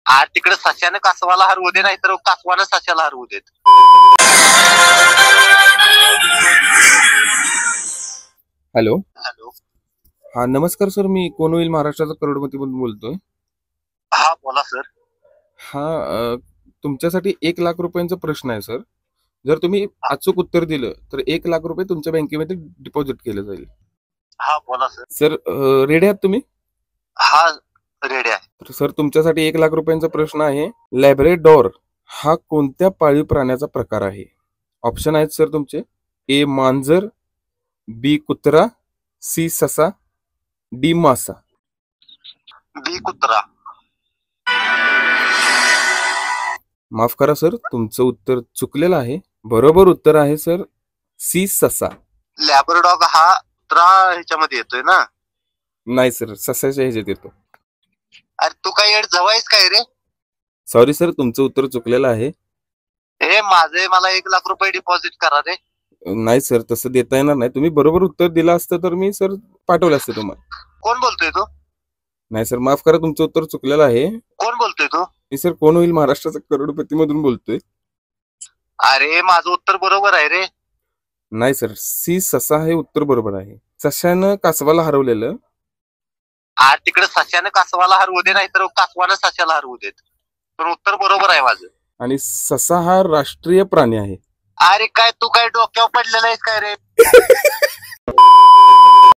आज तिकडे सश्याने कासवाला हरवू दे, नाही तर कासवानं सश्याला हरवू देत. हॅलो. हॅलो. हा नमस्कार सर, मी कोण होईल महाराष्ट्राचा करोडपती मधून बोलतोय. हा बोला सर. हा तुमच्यासाठी 1,00,000 रुपयांचा प्रश्न आहे सर. जर तुम्ही अचूक उत्तर दिलं तर 1,00,000 रुपये तुमच्या बँकेमध्ये डिपॉझिट केलं जाईल. हा बोला सर. सर रेडी आहात तुम्ही? हा रेडी आहे. तर सर तुमच्यासाठी 1,00,000 रुपयांचा प्रश्न आहे. लॅब्रेडॉर हा कोणत्या पाळीव प्राण्याचा प्रकार आहे? ऑप्शन आहेत सर तुमचे. ए मांजर, बी कुत्रा, सी ससा, डी मासा. बी कुत्रा. माफ करा सर, तुमचं उत्तर चुकलेलं आहे. बरोबर उत्तर आहे सर सी ससा. लॅब्राडॉग हा कुत्रा ह्याच्यामध्ये येतोय ना? नाही सर, ससाच्या ह्याच्यात येतो. अरे तू काय जवायस काय रे? सॉरी सर, तुमचं उत्तर चुकलेलं आहे. हे माझे मला 1,00,000 रुपये डिपॉझिट करा रे. नाही सर, तसं देता येणार नाही. तुम्ही बरोबर उत्तर दिलं असतं तर मी सर पाठवलं असतं तुम्हाला. कोण बोलतोय तू? नाही सर, माफ करा, तुमचं उत्तर चुकलेलं आहे. कोण बोलतोय तू? मी सर कोण होईल महाराष्ट्राचा करोडपती मधून बोलतोय. अरे माझं उत्तर बरोबर आहे रे. नाही सर, सी ससा हे उत्तर बरोबर आहे. सशानं कासवाला हरवलेलं. आज तिकडे सश्याने कासवाला हरवू दे, नाही तर कासवानं सश्याला हरवू देत. पण उत्तर बरोबर आहे माझं. आणि ससा हा राष्ट्रीय प्राणी आहे. अरे काय तू काय डोक्यावर पडलेला आहेस काय रे?